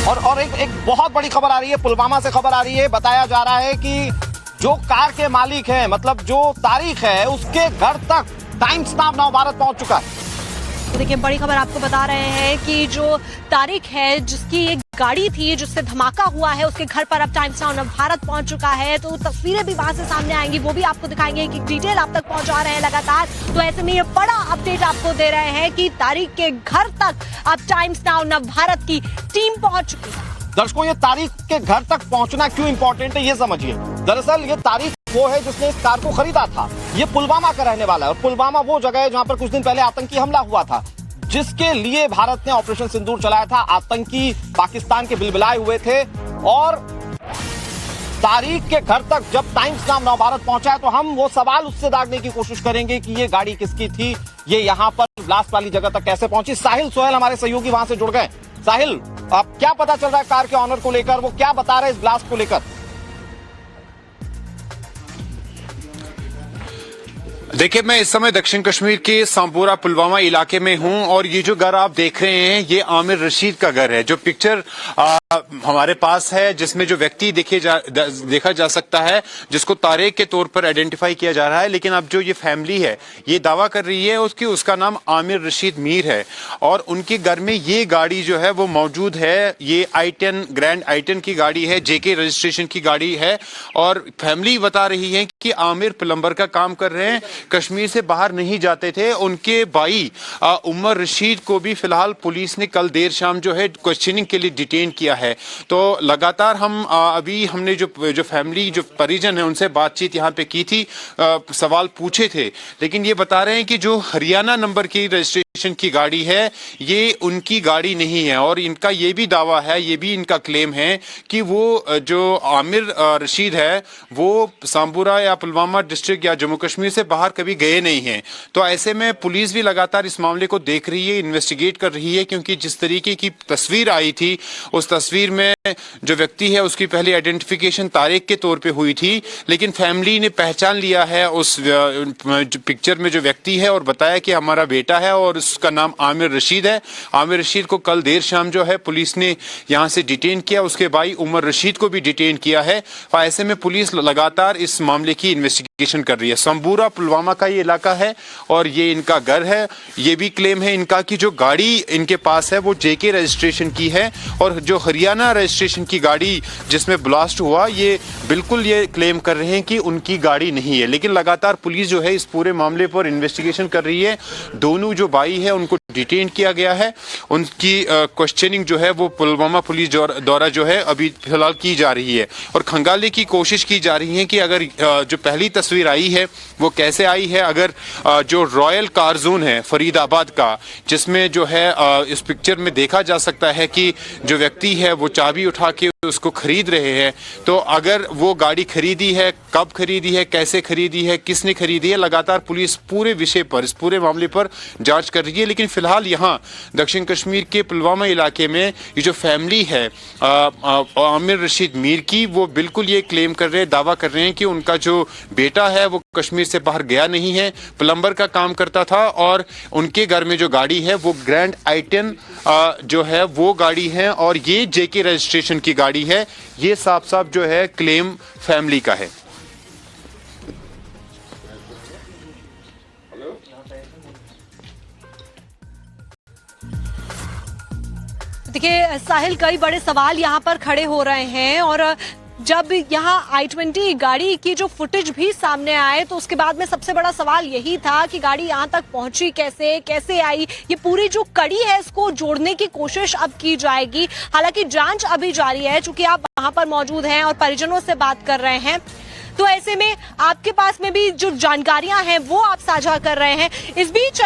और एक बहुत बड़ी खबर आ रही है, पुलवामा से खबर आ रही है। बताया जा रहा है कि जो कार के मालिक हैं, मतलब जो तारीख है, उसके घर तक टाइम्स नाउ नवभारत पहुंच चुका है। तो देखिए, बड़ी खबर आपको बता रहे हैं कि जो तारीख है, जिसकी एक गाड़ी थी जिससे धमाका हुआ है, उसके घर पर अब टाइम्स नाउ नवभारत पहुंच चुका है। तो तस्वीरें भी वहां से सामने आएंगी, वो भी आपको दिखाएंगे कि डिटेल आप तक पहुंचा रहे हैं लगातार। तो ऐसे में ये बड़ा अपडेट आपको दे रहे हैं कि तारीख के घर तक अब टाइम्स नाउ नवभारत की टीम पहुंच चुकी है। दर्शकों, ये तारीख के घर तक पहुंचना क्यों इंपॉर्टेंट है, ये समझिए। दरअसल ये तारीख वो है जिसने इस कार को खरीदा था। ये पुलवामा का रहने वाला है और पुलवामा वो जगह है जहां पर कुछ दिन पहले आतंकी हमला हुआ था, जिसके लिए भारत ने ऑपरेशन सिंदूर चलाया था। आतंकी पाकिस्तान के बिलबिलाए हुए थे और तारीख के घर तक जब टाइम्स नाउ नवभारत पहुंचा है, तो हम वो सवाल उससे दागने की कोशिश करेंगे कि ये गाड़ी किसकी थी, ये यहाँ पर ब्लास्ट वाली जगह तक कैसे पहुंची। साहिल सोहेल हमारे सहयोगी वहां से जुड़ गए। साहिल, अब क्या पता चल रहा है कार के ऑनर को लेकर, वो क्या बता रहे हैं इस ब्लास्ट को लेकर? देखिए, मैं इस समय दक्षिण कश्मीर के सांबोरा पुलवामा इलाके में हूं और ये जो घर आप देख रहे हैं, ये आमिर रशीद का घर है। जो पिक्चर हमारे पास है, जिसमें जो व्यक्ति देखा जा सकता है, जिसको तारेक के तौर पर आइडेंटिफाई किया जा रहा है, लेकिन अब जो ये फैमिली है ये दावा कर रही है उसका नाम आमिर रशीद मीर है और उनके घर में ये गाड़ी जो है वो मौजूद है। ये i10 ग्रैंड i10 की गाड़ी है, जेके रजिस्ट्रेशन की गाड़ी है और फैमिली बता रही है कि आमिर प्लम्बर का काम कर रहे हैं, कश्मीर से बाहर नहीं जाते थे। उनके भाई उमर रशीद को भी फिलहाल पुलिस ने कल देर शाम जो है क्वेश्चनिंग के लिए डिटेन किया है। तो लगातार अभी हमने जो फैमिली, जो परिजन है, उनसे बातचीत यहाँ पे की थी, सवाल पूछे थे, लेकिन ये बता रहे हैं कि जो हरियाणा नंबर की रजिस्ट्रेशन की गाड़ी है, ये उनकी गाड़ी नहीं है और इनका ये भी दावा है, ये भी इनका क्लेम है कि वो जो आमिर रशीद है वो सांबोरा या पुलवामा डिस्ट्रिक्ट या जम्मू कश्मीर से बाहर कभी गए नहीं हैं। तो ऐसे में पुलिस भी लगातार इस मामले को देख रही है, इन्वेस्टिगेट कर रही है, क्योंकि जिस तरीके की तस्वीर आई थी, उस तस्वीर में जो व्यक्ति है उसकी पहले आइडेंटिफिकेशन तारिक के तौर पे हुई थी, लेकिन फैमिली ने पहचान लिया है उस पिक्चर में जो व्यक्ति है और बताया कि हमारा बेटा है और उसका नाम आमिर रशीद है। आमिर रशीद को कल देर शाम जो है पुलिस ने यहाँ से डिटेन किया, उसके भाई उमर रशीद को भी डिटेन किया है। ऐसे में पुलिस लगातार इस मामले की इन्वेस्टिगेशन कर रही है। सांबोरा पुलवामा का ये इलाका है और ये इनका घर है। ये भी क्लेम है इनका कि जो गाड़ी इनके पास है वो जेके रजिस्ट्रेशन की है और जो हरियाणा रजिस्ट्रेशन की गाड़ी जिसमें ब्लास्ट हुआ, ये बिल्कुल ये क्लेम कर रहे हैं कि उनकी गाड़ी नहीं है। लेकिन लगातार पुलिस जो है इस पूरे मामले पर इन्वेस्टिगेशन कर रही है। दोनों जो भाई है उनको डिटेन किया गया है, उनकी क्वेश्चनिंग जो है वो पुलवामा पुलिस द्वारा जो है अभी फिलहाल की जा रही है और खंगालने की कोशिश की जा रही है कि अगर जो पहली तस्वीर आई है वो कैसे आई है। अगर जो रॉयल कार जोन है फरीदाबाद का, जिसमें जो है इस पिक्चर में देखा जा सकता है कि जो व्यक्ति है वो चाबी उठा के उसको खरीद रहे हैं, तो अगर वो गाड़ी खरीदी है, कब खरीदी है, कैसे खरीदी है, किसने खरीदी है, लगातार पुलिस पूरे विषय पर, इस पूरे मामले पर जांच कर रही है। लेकिन फिलहाल यहाँ दक्षिण कश्मीर के पुलवामा इलाके में ये जो फैमिली है आमिर रशीद मीर की, वो बिल्कुल ये क्लेम कर रहे हैं, दावा कर रहे हैं कि उनका जो बेटा है वो कश्मीर से बाहर गया नहीं है, प्लम्बर का काम करता था और उनके घर में जो गाड़ी है वो ग्रैंड i10 जो है वो गाड़ी है और ये जेके रजिस्ट्रेशन की गाड़ी है। ये साफ साफ जो है क्लेम फैमिली का है। देखिए साहिल, कई बड़े सवाल यहाँ पर खड़े हो रहे हैं और जब यहाँ i20 गाड़ी की जो फुटेज भी सामने आए तो उसके बाद में सबसे बड़ा सवाल यही था कि गाड़ी यहाँ तक पहुंची कैसे आई। ये पूरी जो कड़ी है इसको जोड़ने की कोशिश अब की जाएगी। हालांकि जांच अभी जारी है, चूंकि आप वहां पर मौजूद हैं और परिजनों से बात कर रहे हैं, तो ऐसे में आपके पास में भी जो जानकारियां हैं वो आप साझा कर रहे हैं। इस बीच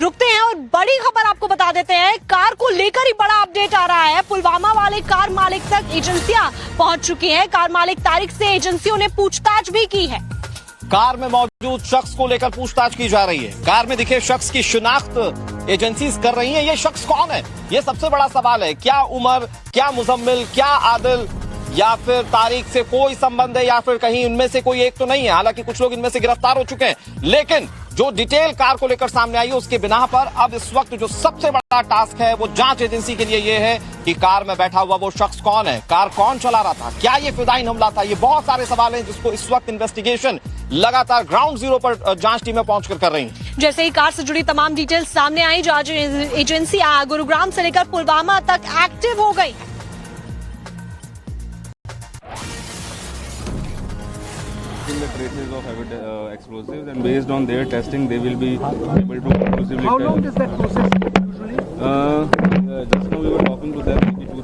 रुकते हैं और बड़ी खबर आपको बता देते हैं, कार को लेकर ही बड़ा अपडेट आ रहा है। पुलवामा वाले कार मालिक तक एजेंसियां पहुंच चुकी हैं। कार मालिक तारिक से एजेंसियों ने पूछताछ भी की है। कार में मौजूद शख्स को लेकर पूछताछ की जा रही है। कार में दिखे शख्स की शिनाख्त एजेंसीज कर रही हैं। ये शख्स कौन है, ये सबसे बड़ा सवाल है। क्या उमर, क्या मुजम्मिल, क्या आदिल या फिर तारिक से कोई संबंध है या फिर कहीं उनमें से कोई एक तो नहीं है। हालांकि कुछ लोग इनमें से गिरफ्तार हो चुके हैं, लेकिन जो डिटेल कार को लेकर सामने आई है उसके बिना पर अब इस वक्त जो सबसे बड़ा टास्क है वो जांच एजेंसी के लिए ये है कि कार में बैठा हुआ वो शख्स कौन है, कार कौन चला रहा था, क्या ये फिदाइन हमला था। ये बहुत सारे सवाल हैं जिसको इस वक्त इन्वेस्टिगेशन लगातार ग्राउंड जीरो पर जांच टीमें पहुंचकर कर रही हैं। जैसे ही कार से जुड़ी तमाम डिटेल्स सामने आई, जांच एजेंसी गुरुग्राम से लेकर पुलवामा तक एक्टिव हो गई। The traces of explosives, and based on their testing, they will be able to conclusively. How long does that process take usually? Just now we were talking to them. Maybe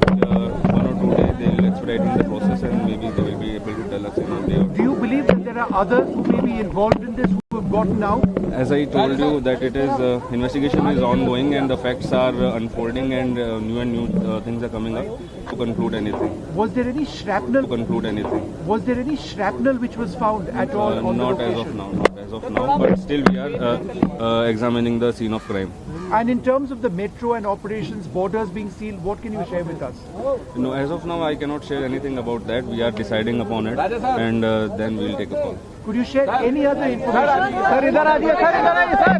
1 or 2 days they will expediting the process, and maybe they will be able to tell us in a day or Do two. you believe that there are others who may be involved in this who have gotten out? As I told you, that it is investigation is ongoing, and the facts are unfolding, and new things are coming up to conclude anything. Was there any To shrapnel? conclude anything. Was there any shrapnel which was found at all on the Not as location? of now. Not as of now. But still, we are examining the scene of crime. And in terms of the metro and operations, borders being sealed, what can you share with us? No, as of now, I cannot share anything about that. We are deciding upon it, and then we will take a call. Could you share any other information? Sir, idhar aaiye, sir, idhar aaiye, sir.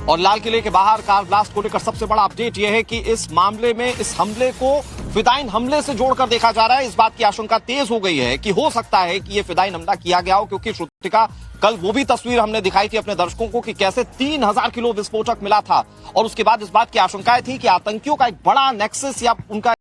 और लाल किले के बाहर car blast को लेकर सबसे बड़ा update यह है कि इस मामले में इस हमले को फिदाइन हमले से जोड़कर देखा जा रहा है। इस बात की आशंका तेज हो गई है कि हो सकता है कि यह फिदाइन हमला किया गया हो, क्योंकि श्रुतिका कल वो भी तस्वीर हमने दिखाई थी अपने दर्शकों को कि कैसे 3000 किलो विस्फोटक मिला था और उसके बाद इस बात की आशंकाएं थी कि आतंकियों का एक बड़ा नेक्सस या उनका